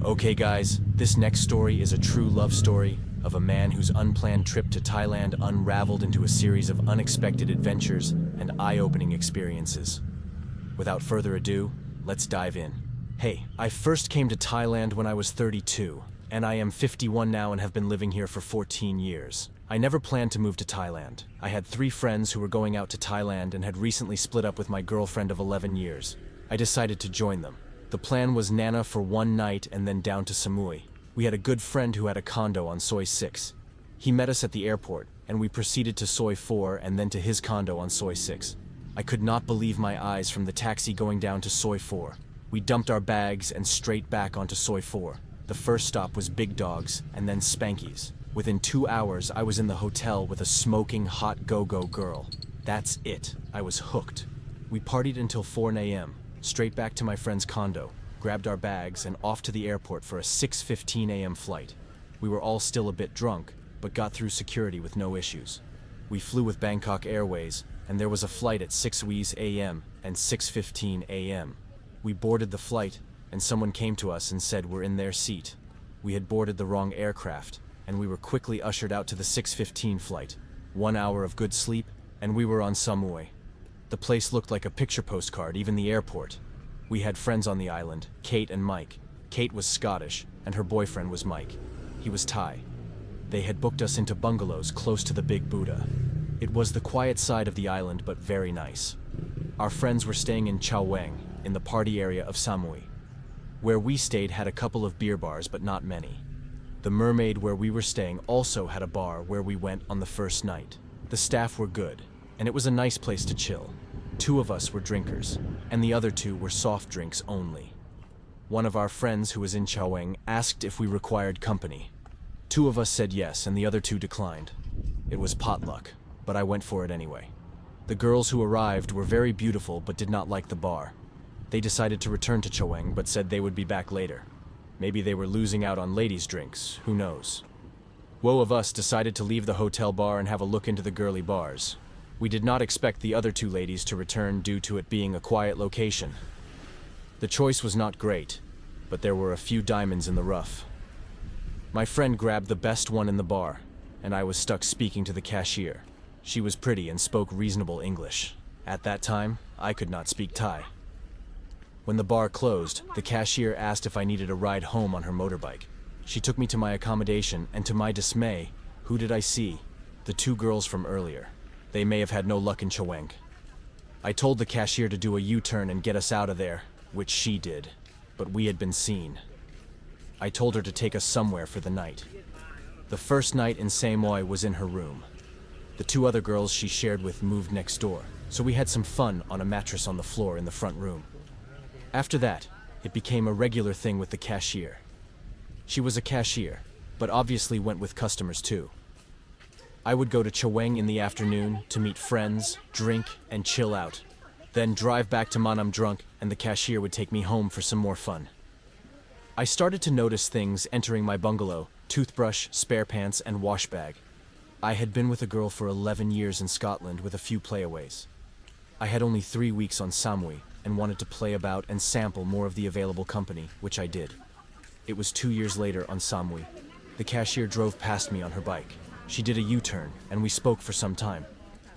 Okay guys, this next story is a true love story of a man whose unplanned trip to Thailand unraveled into a series of unexpected adventures and eye-opening experiences. Without further ado, let's dive in. Hey, I first came to Thailand when I was 32, and I am 51 now and have been living here for 14 years. I never planned to move to Thailand. I had 3 friends who were going out to Thailand and had recently split up with my girlfriend of 11 years. I decided to join them. The plan was Nana for one night and then down to Samui. We had a good friend who had a condo on Soi 6. He met us at the airport, and we proceeded to Soi 4 and then to his condo on Soi 6. I could not believe my eyes from the taxi going down to Soi 4. We dumped our bags and straight back onto Soi 4. The first stop was Big Dogs and then Spanky's. Within 2 hours, I was in the hotel with a smoking hot go-go girl. That's it. I was hooked. We partied until 4 a.m., straight back to my friend's condo, grabbed our bags, and off to the airport for a 6:15 a.m. flight. We were all still a bit drunk, but got through security with no issues. We flew with Bangkok Airways, and there was a flight at 6 a.m. and 6:15 a.m. We boarded the flight, and someone came to us and said we're in their seat. We had boarded the wrong aircraft, and we were quickly ushered out to the 6:15 flight. 1 hour of good sleep, and we were on Samui. The place looked like a picture postcard, even the airport. We had friends on the island, Kate and Mike. Kate was Scottish, and her boyfriend was Mike. He was Thai. They had booked us into bungalows close to the Big Buddha. It was the quiet side of the island, but very nice. Our friends were staying in Chao Weng, in the party area of Samui. Where we stayed had a couple of beer bars, but not many. The Mermaid where we were staying also had a bar where we went on the first night. The staff were good, and it was a nice place to chill. 2 of us were drinkers, and the other 2 were soft drinks only. One of our friends who was in Chao Weng asked if we required company. 2 of us said yes, and the other 2 declined. It was potluck, but I went for it anyway. The girls who arrived were very beautiful but did not like the bar. They decided to return to Chao Weng but said they would be back later. Maybe they were losing out on ladies' drinks, who knows. Woe of us decided to leave the hotel bar and have a look into the girly bars. We did not expect the other 2 ladies to return due to it being a quiet location. The choice was not great, but there were a few diamonds in the rough. My friend grabbed the best one in the bar, and I was stuck speaking to the cashier. She was pretty and spoke reasonable English. At that time, I could not speak Thai. When the bar closed, the cashier asked if I needed a ride home on her motorbike. She took me to my accommodation, and to my dismay, who did I see? The 2 girls from earlier. They may have had no luck in Chao Weng. I told the cashier to do a U-turn and get us out of there, which she did, but we had been seen. I told her to take us somewhere for the night. The first night in Samui was in her room. The 2 other girls she shared with moved next door, so we had some fun on a mattress on the floor in the front room. After that, it became a regular thing with the cashier. She was a cashier, but obviously went with customers too. I would go to Chao Weng in the afternoon to meet friends, drink, and chill out. Then drive back to Manam drunk, and the cashier would take me home for some more fun. I started to notice things entering my bungalow: toothbrush, spare pants, and wash bag. I had been with a girl for 11 years in Scotland with a few playaways. I had only 3 weeks on Samui and wanted to play about and sample more of the available company, which I did. It was 2 years later on Samui. The cashier drove past me on her bike. She did a U-turn, and we spoke for some time.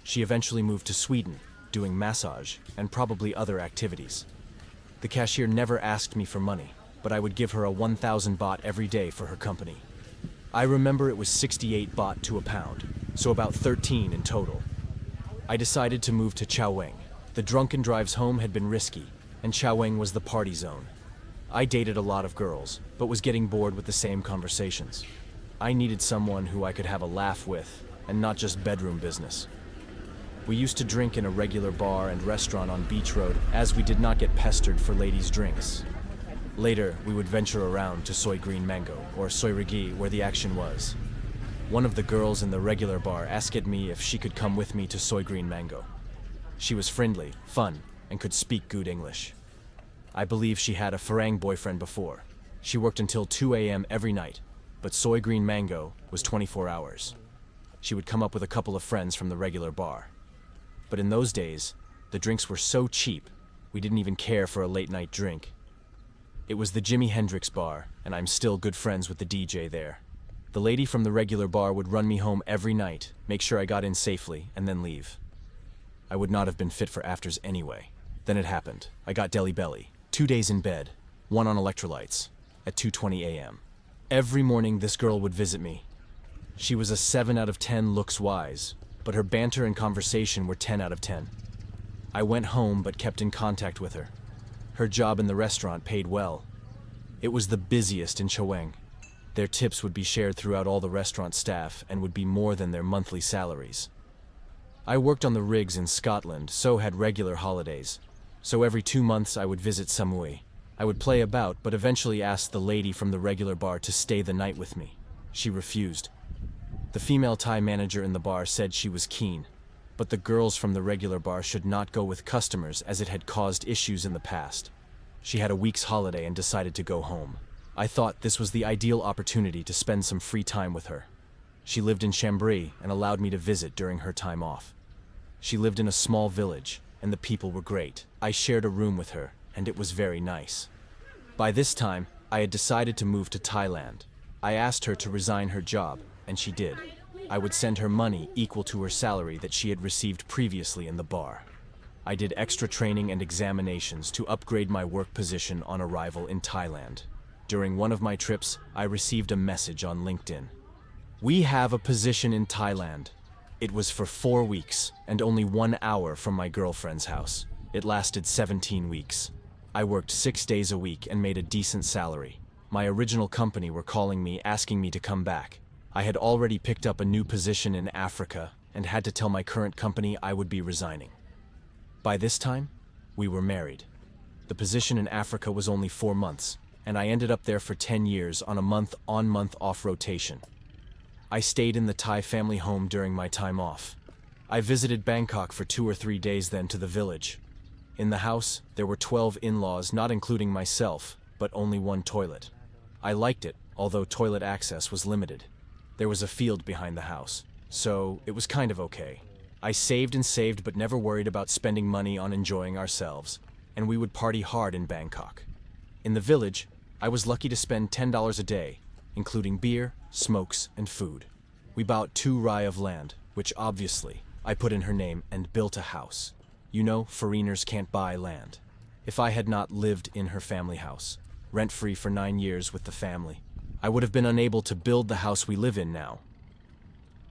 She eventually moved to Sweden, doing massage and probably other activities. The cashier never asked me for money, but I would give her a 1,000 baht every day for her company. I remember it was 68 baht to a pound, so about 13 in total. I decided to move to Chao Weng. The drunken drives home had been risky, and Chao Weng was the party zone. I dated a lot of girls, but was getting bored with the same conversations. I needed someone who I could have a laugh with, and not just bedroom business. We used to drink in a regular bar and restaurant on Beach Road, as we did not get pestered for ladies' drinks. Later, we would venture around to Soi Green Mango, or Soi Rigi, where the action was. One of the girls in the regular bar asked me if she could come with me to Soi Green Mango. She was friendly, fun, and could speak good English. I believe she had a Farang boyfriend before. She worked until 2 a.m. every night, but Soi Green Mango was 24 hours. She would come up with a couple of friends from the regular bar. But in those days, the drinks were so cheap, we didn't even care for a late-night drink. It was the Jimi Hendrix bar, and I'm still good friends with the DJ there. The lady from the regular bar would run me home every night, make sure I got in safely, and then leave. I would not have been fit for afters anyway. Then it happened. I got deli belly. 2 days in bed, 1 on electrolytes, at 2:20 a.m. Every morning this girl would visit me. She was a 7 out of 10 looks wise, but her banter and conversation were 10 out of 10. I went home but kept in contact with her. Her job in the restaurant paid well. It was the busiest in Chaweng. Their tips would be shared throughout all the restaurant staff and would be more than their monthly salaries. I worked on the rigs in Scotland, so had regular holidays. So every 2 months I would visit Samui. I would play about, but eventually asked the lady from the regular bar to stay the night with me. She refused. The female Thai manager in the bar said she was keen, but the girls from the regular bar should not go with customers as it had caused issues in the past. She had a week's holiday and decided to go home. I thought this was the ideal opportunity to spend some free time with her. She lived in Chambry and allowed me to visit during her time off. She lived in a small village, and the people were great. I shared a room with her, and it was very nice. By this time, I had decided to move to Thailand. I asked her to resign her job, and she did. I would send her money equal to her salary that she had received previously in the bar. I did extra training and examinations to upgrade my work position on arrival in Thailand. During one of my trips, I received a message on LinkedIn. "We have a position in Thailand." It was for 4 weeks and only 1 hour from my girlfriend's house. It lasted 17 weeks. I worked 6 days a week and made a decent salary. My original company were calling me asking me to come back. I had already picked up a new position in Africa and had to tell my current company I would be resigning. By this time, we were married. The position in Africa was only 4 months, and I ended up there for 10 years on a month-on month-off rotation. I stayed in the Thai family home during my time off. I visited Bangkok for 2 or 3 days then to the village. In the house, there were 12 in-laws, not including myself, but only 1 toilet. I liked it, although toilet access was limited. There was a field behind the house, so it was kind of okay. I saved and saved but never worried about spending money on enjoying ourselves, and we would party hard in Bangkok. In the village, I was lucky to spend $10 a day, including beer, smokes, and food. We bought 2 rai of land, which obviously I put in her name and built a house. You know, foreigners can't buy land. If I had not lived in her family house, rent-free for 9 years with the family, I would have been unable to build the house we live in now.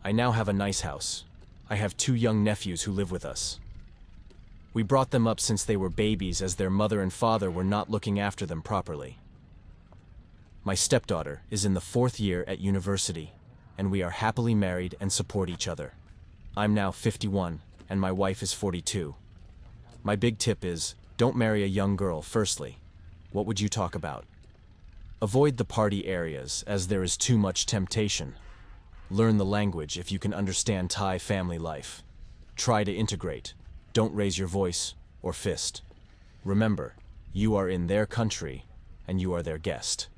I now have a nice house. I have 2 young nephews who live with us. We brought them up since they were babies as their mother and father were not looking after them properly. My stepdaughter is in the 4th year at university, and we are happily married and support each other. I'm now 51, and my wife is 42. My big tip is, don't marry a young girl firstly. What would you talk about? Avoid the party areas, as there is too much temptation. Learn the language if you can understand Thai family life. Try to integrate. Don't raise your voice or fist. Remember, you are in their country, and you are their guest.